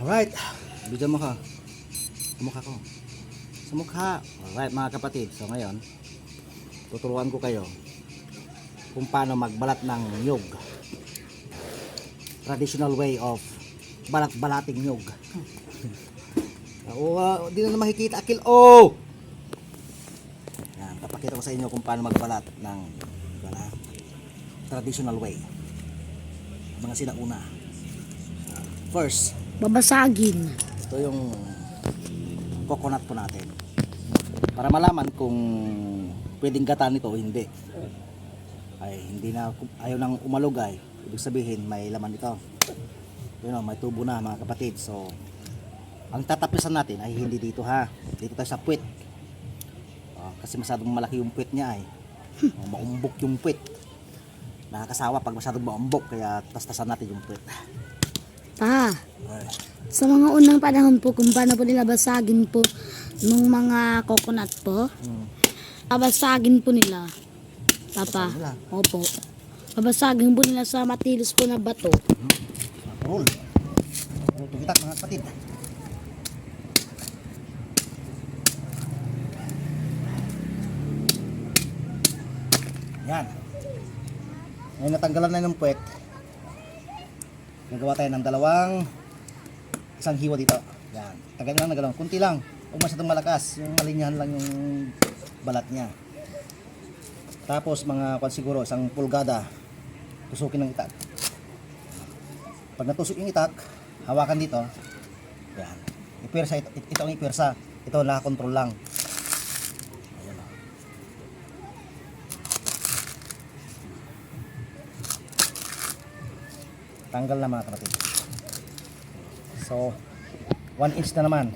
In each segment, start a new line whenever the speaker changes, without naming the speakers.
Alright, video mo ka. Sa mukha ko. Sa mukha. Alright mga kapatid, so ngayon tuturuan ko kayo kung paano magbalat ng nyug. Traditional way of balat-balating nyug. Di na makikita akil. Oh! Yan, papakita ko sa inyo kung paano magbalat ng traditional way. Mga sinauna. First,
babasagin.
ito yung coconut po natin. Para malaman kung pwedeng gatan ito o hindi. Ay hindi na, ayaw nang umalugay. Ibig sabihin may laman ito. Yun o, may tubo na mga kapatid. So, ang tatapisan natin ay hindi dito ha. Dito tayo sa puwit. Kasi masyadong malaki yung puwit niya ay. Maumbok yung puwit. Nakakasawa pag masyadong maumbok. Kaya tastasan natin yung puwit.
Sa mga unang panahon po, kung paano po nila basagin po nung mga coconut po, babasagin po nila, Papa. Opo. Babasagin po nila sa matilos po na bato.
Roll. Tugitak mga kapatid. Yan. Ngayon natanggalan na ng puwet. Nagawa tayo ng isang hiwa dito. Yan. Tagal lang nagalaw. Kunti lang. Huwag masyadong malakas. Yung malinyahan lang yung balat niya. Tapos siguro isang pulgada. Tusukin ng itak. Pag natusok yung itak, hawakan dito. Yan. Ipirsa. Ito ang ipirsa. Ito nakakontrol lang. Ayan. Tanggal na mga kapatid. So, 1 inch na naman.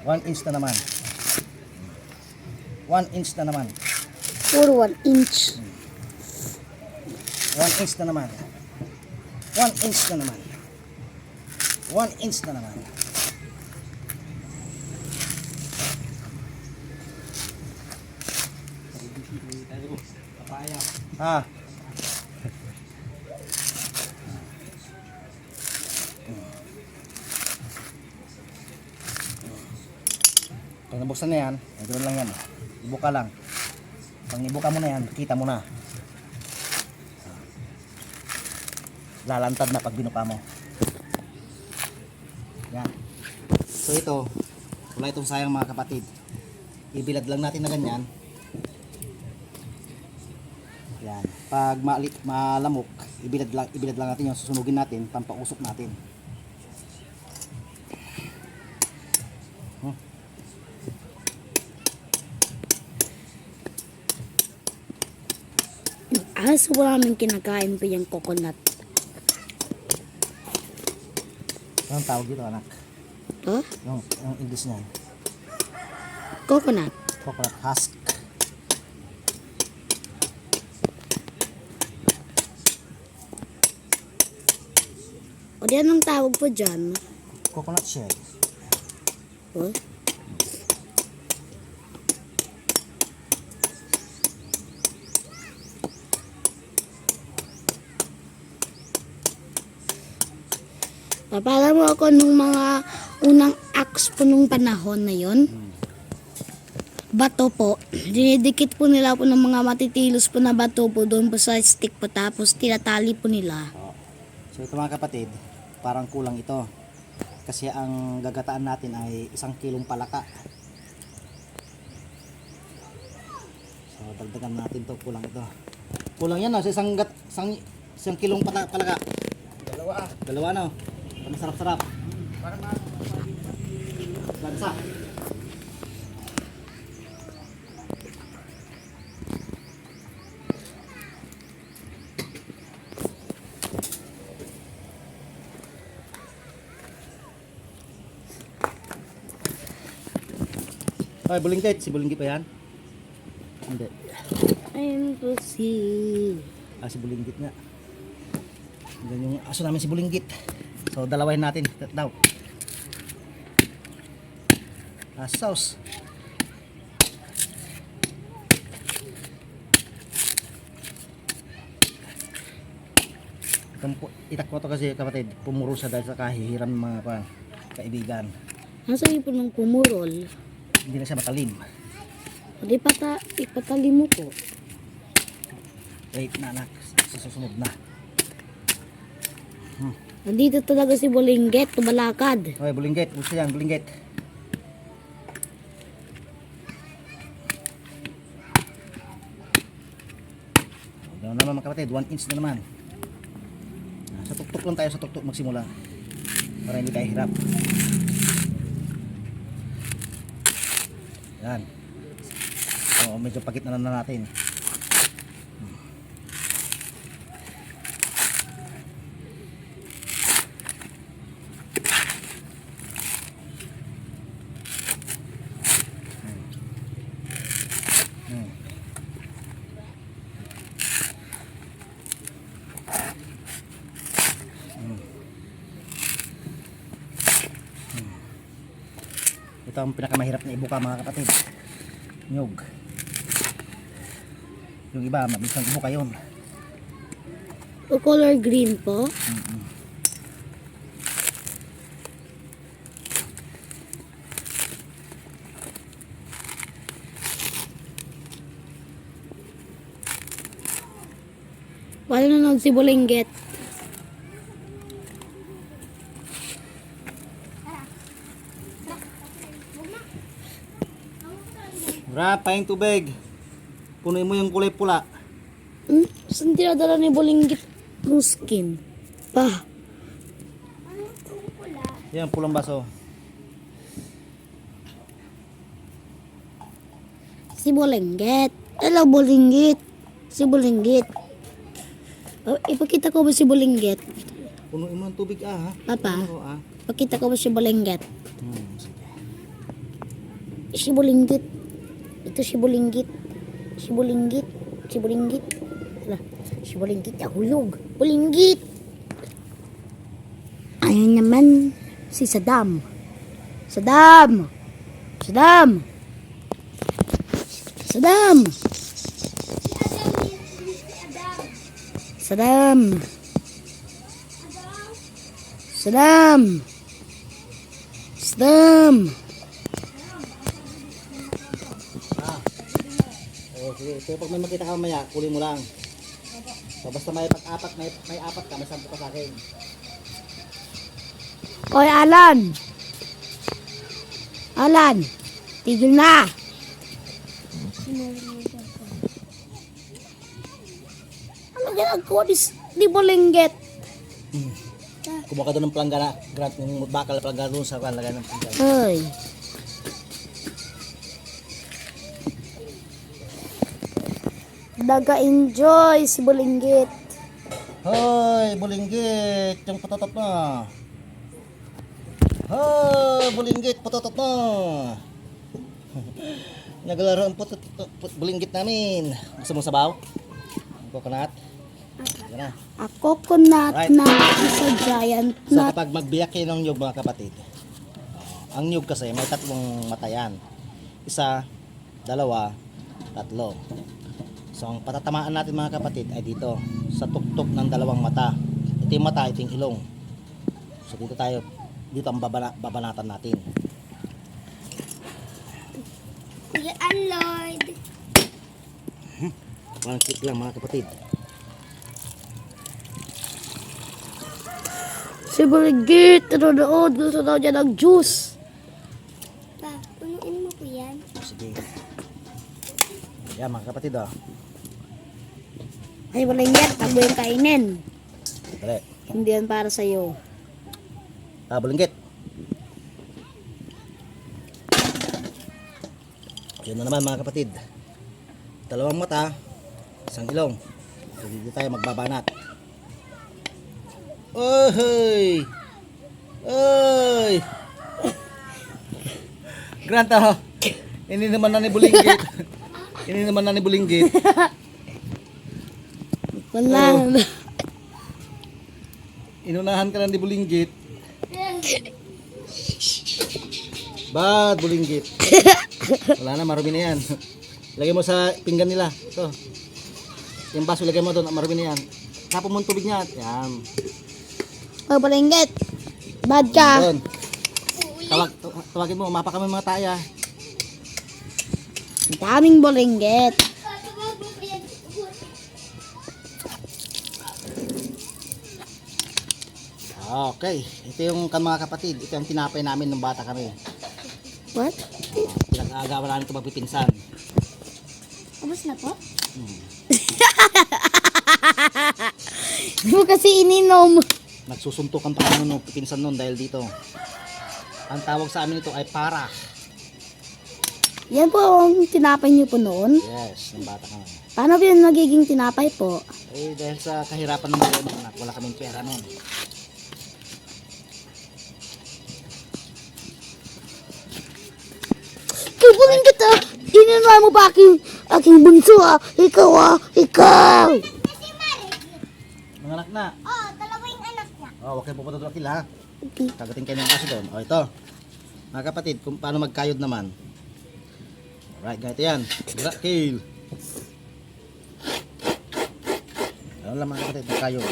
1 inch na naman. 1 inch na naman.
Puro 1 inch.
1 inch na naman. 1 inch na naman. 1 inch na naman. Ah. Pag nabuksan na yan, ganoon lang yan. Ibuka lang. Pag ibuka mo na yan, kita mo na. Lalantad na pag binuka mo. Yan. So ito, wala itong sayang mga kapatid. Ibilad lang natin na ganyan. Yan. Pag malamok, ibilad lang natin yung susunugin natin, pampausok natin.
Aso namin kinakain po yung coconut.
Anong tawag dito anak?
Oh?
Yung English niyan.
Coconut.
Coconut husk.
O di anong tawag po dyan?
Coconut shell.
Oh? Papala mo ako nung mga unang axe po nung panahon na yon. Bato po. Dinidikit po nila po ng mga matitilos po na bato po doon po sa stick po, tapos tinatali po nila.
So ito mga kapatid, parang kulang ito. Kasi ang gagataan natin ay 1 kilong palaka. So dagdagan natin to, kulang ito. Kulang yan no, sa isang kilong palaka. Dalawa no. Masarap-sarap. Lansa. Ay, bulingkit. Si bulingkit pa yan? Hindi.
I'm to see.
Si bulingkit nga. Yan yung aso namin si bulingkit. So, dalawahin natin daw. Sauce. Itak ko to kasi kapatid, pumuro siya dahil sa kahihiram ng mga kaibigan.
Nasa po ng pumurol.
Hindi na siya matalim.
Di ipatali mo po.
Wait na anak, sa susunod na.
Nandito talaga si Bolinggit, tumalakad.
Okay, bulinggit, gusto yan, bulinggit. Ganoon naman mga kapatid, 1 inch na naman. Sa tuktok lang tayo, sa tuktok magsimula. Para hindi tayo hirap. Yan. Oo, medyo pagit na lang na natin. Ito ang pinakamahirap na ibuka mga kapatid. Nyug. Yung iba, mabilis lang ibuka yun.
O color green po. Wala nanonood si Bolinggit.
Rap, paing tubig. Punuin mo yung kulay pula.
Saan tinadala ni Bolinggit yung skin? Pa.
Yan, pulang baso.
Si Bolinggit. Hello, Bolinggit. Si Bolinggit. Oh, ipakita ko ba si Bolinggit?
Punuin mo ng tubig ha.
Papa,
Ano,
ipakita ko ba si Bolinggit?
Sige.
Si Bolinggit. Ito si Bolinggit. Si Bolinggit. Si Bolinggit. Hala, si Bolinggit nahulog. Bolinggit! Ayun naman si Saddam. Saddam! Saddam! Saddam! Saddam! Saddam! Saddam!
Oh, sige. Pero pag may makita ka mamaya, kunin mo lang. So, basta may pag-apat, may apat ka, may 10 ka sa akin.
Oy, Alan! Alan! Tigil na! Ano ginagawa ni Bolinggit?
Kumuha ka doon ng planggana, grant yung bakal planggana doon sa lagay ng planggana.
Ay. Daga-enjoy si Bolinggit.
Hoy, bulinggit, yung patotot mo. Hoy, bulinggit, patotot mo. Naglalaro ang bulinggit namin. Gusto mo sabaw? Coconut? Yan na.
A coconut
Right.
na isa giant
So
nut.
kapag magbiyak kayo ng nyug mga kapatid, ang nyug kasi may 3 mata yan. 1, 2, 3. So ang patatamaan natin mga kapatid ay dito sa tuktok ng 2 mata. Ito yung mata, ito yung ilong. So dito ang babanatan natin.
Kuya Lloyd.
Parang click lang mga kapatid.
Si Bolinggit, nanonood. Gusto daw niya ng juice. Pa, punuin mo ko yan.
Sige. Yan mga kapatid oh.
Ay, Bolinggit, pag mo yung kainin.
Dali.
Hindi yan para sa'yo.
Bulinggit. Yun na naman mga kapatid. 2 mata, 1 ilong. So dito tayo magbabanat. Oy! Oy! Granta. Ini naman na ni Bulinggit. Ini naman na ni Bulinggit.
Wala.
Inunahan ka na ni Bulinggit. Bad Bulinggit. Wala na, marumi na yan. Lagay mo sa pinggan nila. Ito. Yung baso lagay mo doon, marumi na yan. Tapon mo ang tubig niya. Yan.
Oh, Balinggit. Bad ka.
Doon. Tawagin mo, mapa kami mga taya.
Ang daming Balinggit.
Okay, ito yung mga kapatid. Ito yung tinapay namin nung bata kami.
What?
Pinag-aagawan namin ito magpipinsan.
Tapos na po? Hindi mo kasi ininom.
Nagsusuntukan pa kami nung pipinsan nun dahil dito. Ang tawag sa amin ito ay para.
Yan po ang tinapay niyo po noon.
Yes, nung bata kami.
Paano ba yun nagiging tinapay po?
Eh, dahil sa kahirapan ng mga anak, wala kaming pera nun.
Kay Balinggit ah! Ininwa mo ba aking bunso ah? Ikaw ah! Ikaw!
Mga anak na.
Oh, dalawa yung anak niya.
Oh, huwag kayo pupunta doon akil ha.
Okay.
Kagating kayo ng kaso doon. Oh, ito. Mga kapatid, kung paano magkayod naman. Alright, ganito yan. Kill. Ano lang mga kapatid, magkayod.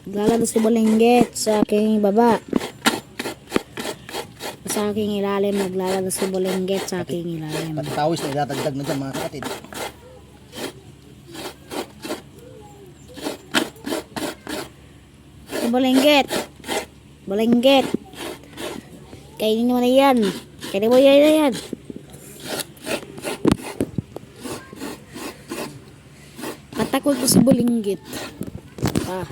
Naglalaro si Balinggit sa aking baba. Sa aking ilalim, naglalaro si Balinggit sa aking ilalim.
Pati pawis na idadagdag na dyan mga kapatid.
Si Balinggit. Balinggit. Kainin mo na yan. Kainin mo yan na yan. Patakot ko si Balinggit. Ah.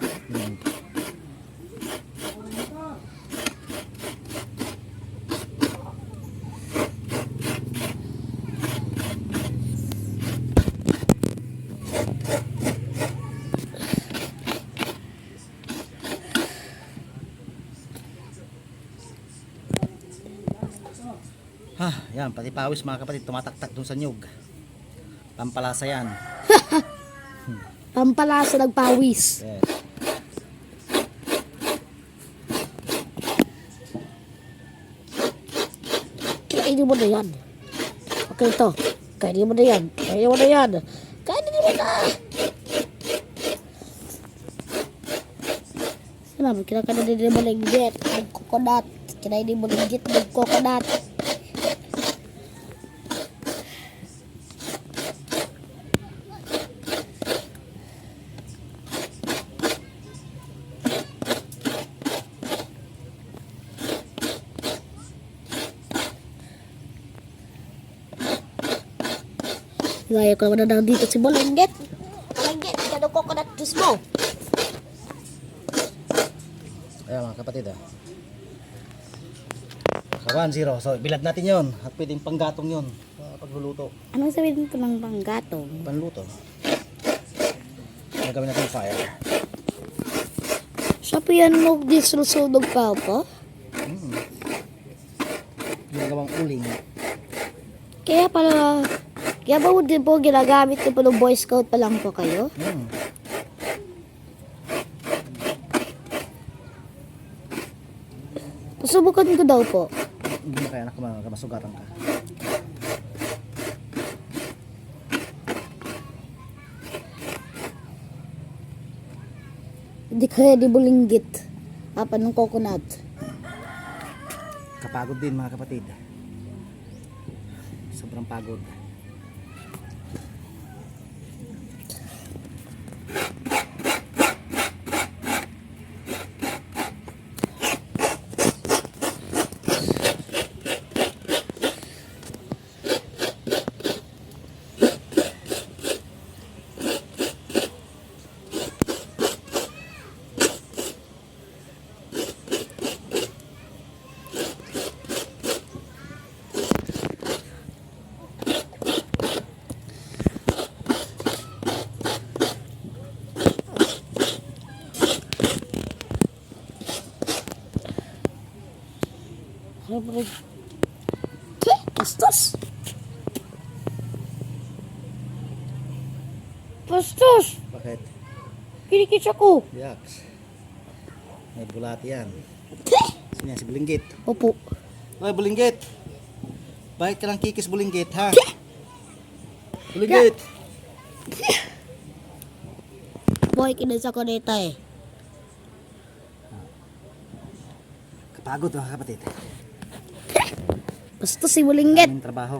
Yan, pati pawis mga kapatid, tumataktak dun sa nyug. Pampalasa yan.
Pampalasa nagpawis.
Yes.
Kainin mo na yan. Okay ito. Kainin mo na yan. Kainin mo na yan. Kainin mo na. Sinabi, kinakain din mo Balinggit. Mag-coconut. Kinain din mo Balinggit. Mag-coconut. Gaya ko naman na dito si Balinggit. Balinggit, ito coconut juice mo.
Ayan mga kapatid Sa 1-0. So bilad natin yon at pwedeng panggatong yon pagluluto.
Anong sabihin ko ng panggatong?
Panluto. Gagawin natin fire.
Siya po yan mag-disusunog pa po.
Ginagawang uling.
Kaya ba din po ginagamit ko po ng Boy Scout pa lang po kayo? Subukan ko daw po.
Hindi na kaya anak ko masugatan ka.
Hindi kaya di Balinggit. Apa ng coconut.
Kapagod din mga kapatid. Sobrang pagod. Bastos! Bastos! Bakit?
Kinikis ako.
Yaks. May bulati yan. Sino yan? Si Balinggit.
Opo.
Oy, Balinggit. Bakit ka lang kikis bulinggit, ha? Bulinggit!
Boy, kinis ako dito eh.
Kapagod mga kapatid.
Basta si Bulinggit.
Daming trabaho.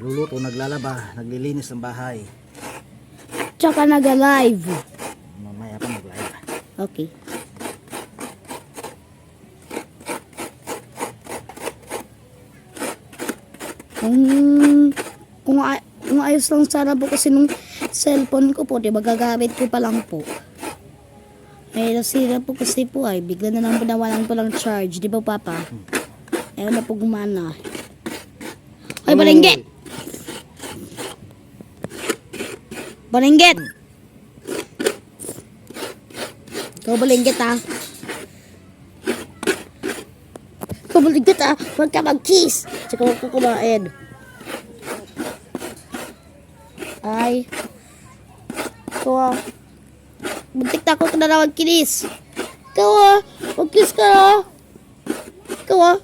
Luluto, naglalaba, naglilinis ng bahay.
Tsaka nag-live.
Mamaya pa mag-live.
Okay. Kung ayos lang sana po kasi nung cellphone ko po, di ba gagamit ko pa lang po. Eh, nasira po kasi po ay, bigla na lang po nawalan po lang charge, di ba papa? Ayaw na po gumana. Ay, Balinggit! Balinggit! Ikaw Balinggit ha? Ikaw Balinggit ha? Huwag ka mag-kiss! Tsaka huwag ko kumain. Ay. Ikaw ha? Buntik na ako na nawag kinis. Ikaw ha? Mag-kiss ka ha? Ikaw ha?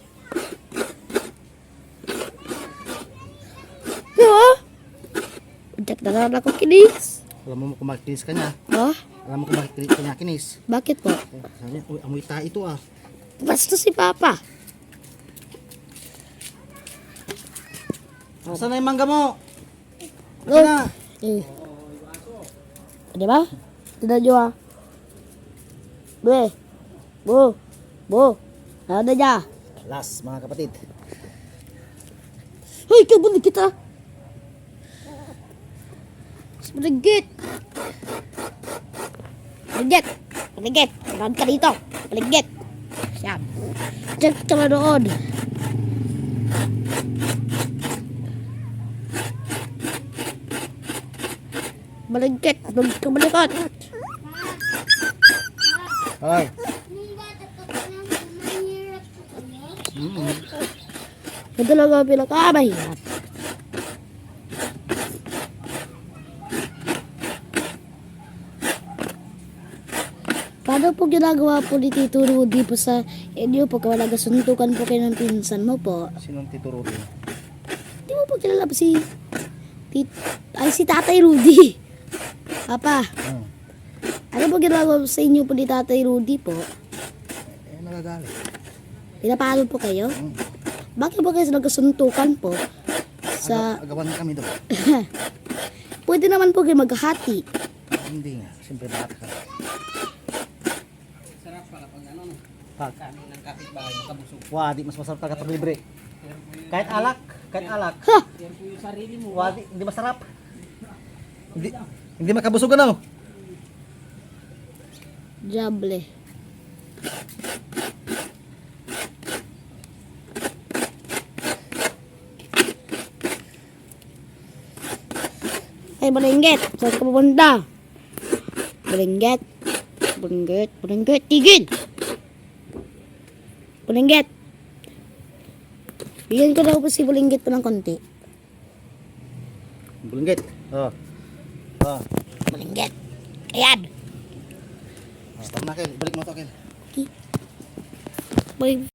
Ikaw ha? Buntik na nawag ako kinis.
Alam mo kung makikinis ka niya.
Ha?
Alam mo kung makikinis ka niya kinis.
Bakit po?
Sabi niya, uy, amoy tayo ito ah.
Basta si Papa.
Nasaan na yung mangga mo?
Go.
Akin na.
Eh. Di ba? Tignan nyo ha. Be. Bo. Bo. Ano niya?
Last mga kapatid.
Hoy, kabulig kita. Paligit. Paligit. Paligit. Parang ka dito. Paligit. Siya. Check ka na doon. Baligkit. Baligkit.
Hoy.
Ito lang ang pinakamahirap. Paano po ginagawa po ni Tito Rudy po sa inyo po kung nagasuntukan po kayo ng pinsan mo po?
Sinong Tito Rudy?
Di mo po kilala po si si Tatay Rudy. Papa, ano po ginagawa sa inyo po ni Tatay Rudy po?
Eh, nagagalit.
Pinapalo po kayo? Bakit po kayo nagasuntukan po? Sa
Agawan na kami doon.
pwede naman po kayo maghahati.
Hindi nga. Siyempre bakit ka. Pag kami ng kapitbahay makabusog. Wah, di mas masarap talaga pag libre. Kahit alak, kahit alak.
Ha!
Wah, hindi masarap. Hindi makabusog ano.
Diable. Ay, Balinggit. Saan ka pupunta? Balinggit. Balinggit. Balinggit. Tigil! Balinggit. Bigyan ko daw po si Balinggit po ng konti.
Bulinggit. Oh. Oh.
Balinggit. Ayan.
Stop na, Kel. Balik mo to, Kel.
Baling